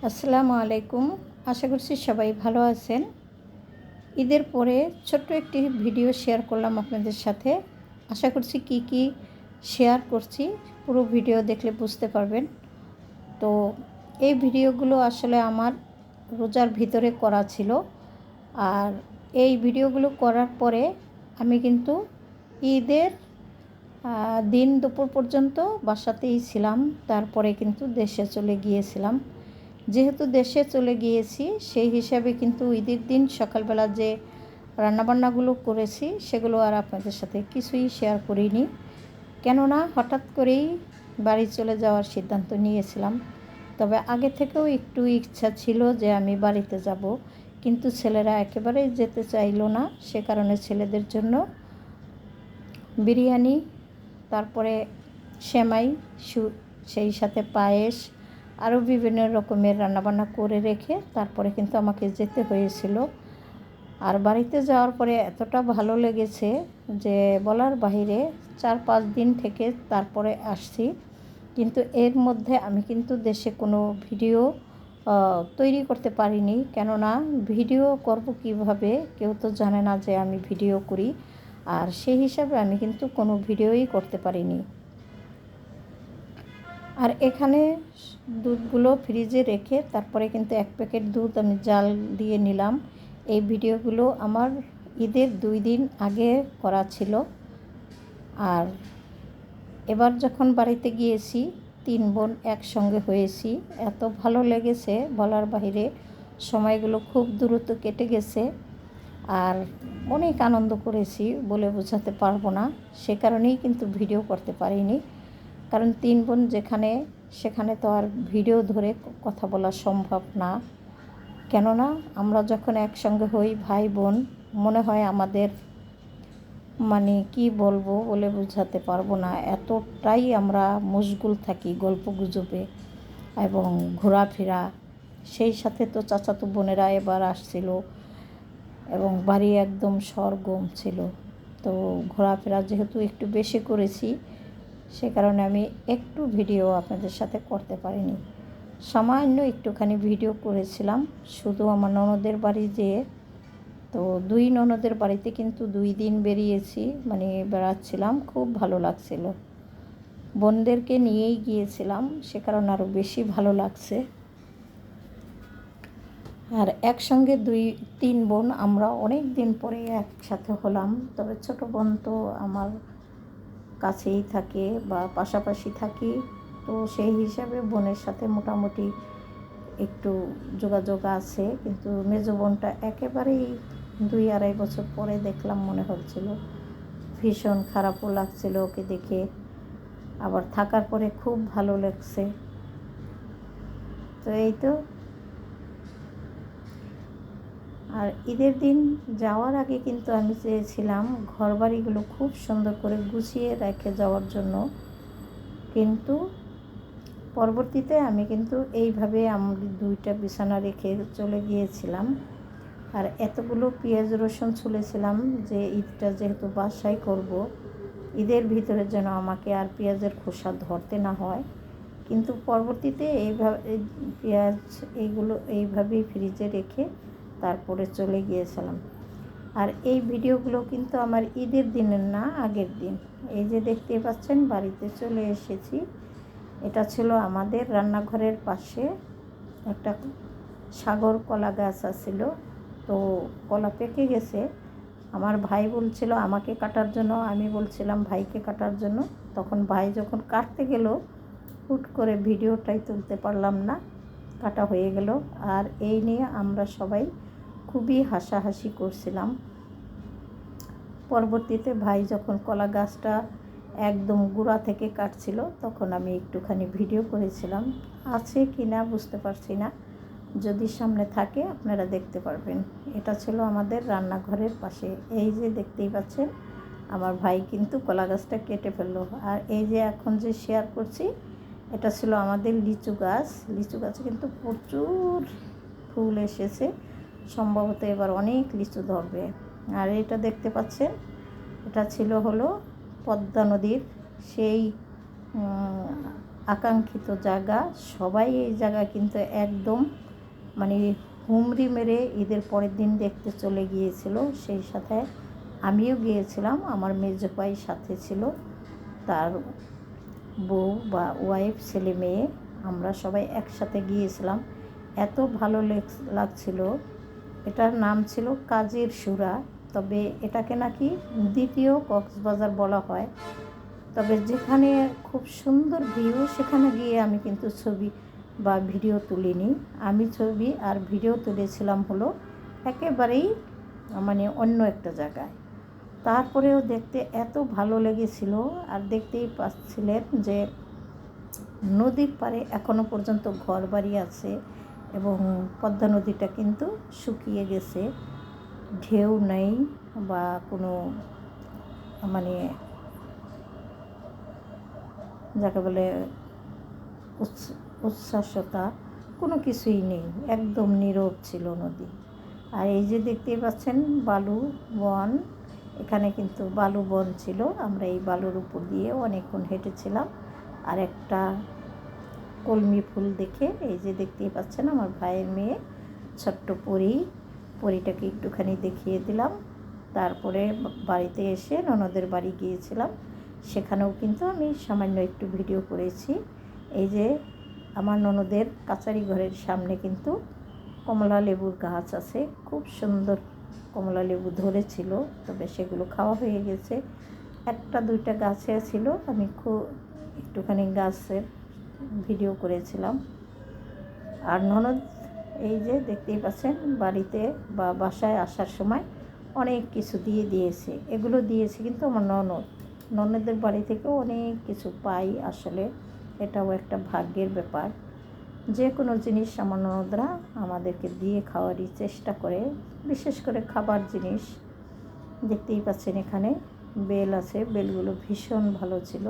আসসালামু আলাইকুম। আশা করছি সবাই ভালো আছেন। ঈদের পরে ছোট্ট একটি ভিডিও শেয়ার করলাম আপনাদের সাথে। আশা করছি কি শেয়ার করছি পুরো ভিডিও দেখলে বুঝতে পারবেন। তো এই ভিডিওগুলো আসলে আমার রোজার ভিতরে করা ছিল। আর এই ভিডিওগুলো করার পরে আমি কিন্তু ঈদের দিন দুপুর পর্যন্ত বাসাতেই ছিলাম। তারপরে কিন্তু দেশে চলে গিয়েছিলাম। যেহেতু দেশে চলে গিয়েছি সেই হিসাবে কিন্তু ঈদের দিন সকালবেলা যে রান্নাবান্নাগুলো করেছি সেগুলো আর আপনাদের সাথে কিছুই শেয়ার করিনি, কেননা হঠাৎ করেই বাড়ি চলে যাওয়ার সিদ্ধান্ত নিয়েছিলাম। তবে আগে থেকেও একটু ইচ্ছা ছিল যে আমি বাড়িতে যাব, কিন্তু ছেলেরা একেবারেই যেতে চাইলো না। সে কারণে ছেলেদের জন্য বিরিয়ানি, তারপরে সেমাই, সেই সাথে পায়েস, আরও বিভিন্ন রকমের রান্নাবান্না করে রেখে তারপরে কিন্তু আমাকে যেতে হয়েছিল। আর বাড়িতে যাওয়ার পরে এতটা ভালো লেগেছে যে বলার বাহিরে। 4-5 দিন থেকে তারপরে আসছি, কিন্তু এর মধ্যে আমি কিন্তু দেশে কোনো ভিডিও তৈরি করতে পারিনি, কেননা ভিডিও করব কিভাবে, কেউ তো জানে না যে আমি ভিডিও করি। আর সেই হিসাবে আমি কিন্তু কোনো ভিডিওই করতে পারিনি। আর এখানে দুধগুলো ফ্রিজে রেখে তারপরে কিন্তু 1 প্যাকেট দুধ আমি জাল দিয়ে নিলাম। এই ভিডিওগুলো আমার ঈদের 2 দিন আগে করা ছিল। আর এবার যখন বাড়িতে গিয়েছি 3 বোন একসঙ্গে হয়েছি, এত ভালো লেগেছে বলার বাইরে। সময়গুলো খুব দ্রুত কেটে গেছে আর অনেক আনন্দ করেছি, বলে বোঝাতে পারবো না। সে কারণেই কিন্তু ভিডিও করতে পারিনি, কারণ 3 বোন যেখানে সেখানে তো আর ভিডিও ধরে কথা বলা সম্ভব না। কেননা আমরা যখন একসঙ্গে হই ভাই বোন, মনে হয় আমাদের মানে কি বলবো, বলে বোঝাতে পারবো না। এতটাই আমরা মশগুল থাকি গল্প গুজবে এবং ঘোরাফেরা। সেই সাথে তো চাচাতো বোনেরা এবার আসছিল এবং বাড়ি একদম সরগরম ছিল। তো ঘোরাফেরা যেহেতু একটু বেশি করেছি, সে কারণে আমি একটু ভিডিও আপনাদের সাথে করতে পারিনি। সামান্য একটুখানি ভিডিও করেছিলাম শুধু আমার ননদের বাড়ি যেয়ে। তো 2 ননদের বাড়িতে কিন্তু 2 দিন বেরিয়েছি, মানে বেড়াচ্ছিলাম, খুব ভালো লাগছিল। বোনদেরকে নিয়েই গিয়েছিলাম, সে কারণে আরও বেশি ভালো লাগছে। আর একসঙ্গে 2-3 বোন আমরা অনেক দিন পরে একসাথে হলাম। তবে ছোটো বোন তো আমার কাছেই থাকে বা পাশাপাশি থাকি, তো সেই হিসাবে বোনের সাথে মোটামুটি একটু যোগাযোগ আছে। কিন্তু মেজো বোনটা একেবারেই 2-2.5 বছর পরে দেখলাম, মনে হচ্ছিল ভীষণ খারাপও লাগছিল ওকে দেখে, আবার থাকার পরে খুব ভালো লাগছে। তো এই তো। আর ঈদের দিন যাওয়ার আগে কিন্তু আমি চেয়েছিলাম ঘরবাড়িগুলো খুব সুন্দর করে গুছিয়ে রেখে যাওয়ার জন্য, কিন্তু পরবর্তীতে আমি কিন্তু এইভাবে আমার 2টা বিছানা রেখে চলে গিয়েছিলাম। আর এতগুলো পেঁয়াজ রসুন ছুলেছিলাম যে ঈদটা যেহেতু বাসায় করব, ঈদের ভিতরে যেন আমাকে আর পেঁয়াজের খোসা ধরতে না হয়। কিন্তু পরবর্তীতে এইভাবে পেঁয়াজ এইগুলো এইভাবেই ফ্রিজে রেখে তারপরে চলে গিয়েছিলাম। আর এই ভিডিওগুলো কিন্তু আমার ঈদের দিনের না, আগের দিন। এই যে দেখতে পাচ্ছেন বাড়িতে চলে এসেছি। এটা ছিল আমাদের রান্নাঘরের পাশে একটা সাগর কলা গাছ আছিল। তো কলা পেকে গেছে। আমার ভাই বলছিল আমাকে কাটার জন্য, আমি বলছিলাম ভাইকে কাটার জন্য। তখন ভাই যখন কাটতে গেল, হুট করে ভিডিওটাই তুলতে পারলাম না, কাটা হয়ে গেল। আর এই নিয়ে আমরা সবাই খুবই হাসাহাসি করছিলাম। পরবর্তীতে ভাই যখন কলা গাছটা একদম গোড়া থেকে কাটছিল, তখন আমি একটুখানি ভিডিও করেছিলাম। আছে কি না বুঝতে পারছি না, যদি সামনে থাকে আপনারা দেখতে পারবেন। এটা ছিল আমাদের রান্নাঘরের পাশে। এই যে দেখতেই পাচ্ছেন আমার ভাই কিন্তু কলা গাছটা কেটে ফেললো। আর এই যে এখন যে শেয়ার করছি, এটা ছিল আমাদের লিচু গাছ। লিচু গাছে কিন্তু প্রচুর ফুল এসেছে, সম্ভবত এবার অনেক লিচু ধরবে। আর এটা দেখতে পাচ্ছেন, এটা ছিল হলো পদ্মা নদীর সেই আকাঙ্ক্ষিত জায়গা। সবাই এই জায়গা কিন্তু একদম মানে হুমড়ি মেরে ঈদের পরের দিন দেখতে চলে গিয়েছিল। সেই সাথে আমিও গিয়েছিলাম, আমার মেজো ভাই সাথে ছিল, তার বউ বা ওয়াইফ, ছেলে মেয়ে, আমরা সবাই একসাথে গিয়েছিলাম। এত ভালো লাগছিল। এটার নাম ছিল কাজীর সুরা, তবে এটাকে নাকি দ্বিতীয় কক্সবাজার বলা হয়। তবে যেখানে খুব সুন্দর ভিউ, সেখানে গিয়ে আমি কিন্তু ছবি বা ভিডিও তুলিনি। আমি ছবি আর ভিডিও তুলেছিলাম হলো একেবারেই মানে অন্য একটা জায়গায়। তারপরেও দেখতে এত ভালো লেগেছিল। আর দেখতেই পাচ্ছিলেন যে নদীর পাড়ে এখনও পর্যন্ত ঘরবাড়ি আছে এবং পদ্মা নদীটা কিন্তু শুকিয়ে গেছে, ঢেউ নেই বা কোনো মানে যাকে বলে উচ্ছ্বাসতা কোনো কিছুই নেই, একদম নীরব ছিল নদী। আর এই যে দেখতেই পাচ্ছেন বালু বন, এখানে কিন্তু বালু বন ছিল। আমরা এই বালুর উপর দিয়ে অনেকক্ষণ হেঁটেছিলাম। আর একটা কলমি ফুল দেখে, এই যে দেখতেই পাচ্ছেন আমার ভাইয়ের মেয়ে ছোট্ট পরীটাকে একটুখানি দেখিয়ে দিলাম। তারপরে বাড়িতে এসে ননদের বাড়ি গিয়েছিলাম, সেখানেও কিন্তু আমি সামান্য একটু ভিডিও করেছি। এই যে আমার ননদের কাচারি ঘরের সামনে কিন্তু কমলা লেবুর গাছ আছে, খুব সুন্দর কমলা লেবু ধরেছিল, তবে সেগুলো খাওয়া হয়ে গেছে। একটা দুইটা গাছে ছিল, আমি খুব একটুখানি গাছের ভিডিও করেছিলাম। আর ননদ এই যে দেখতেই পাচ্ছেন বাড়িতে বা বাসায় আসার সময় অনেক কিছু দিয়েছে। এগুলো দিয়েছে কিন্তু আমার ননদের বাড়ি থেকেও অনেক কিছু পাই। আসলে এটাও একটা ভাগ্যের ব্যাপার। যে কোনো জিনিস আমার ননদরা আমাদেরকে দিয়ে খাওয়ারই চেষ্টা করে, বিশেষ করে খাবার জিনিস। দেখতেই পাচ্ছেন এখানে বেল আছে, বেলগুলো ভীষণ ভালো ছিল।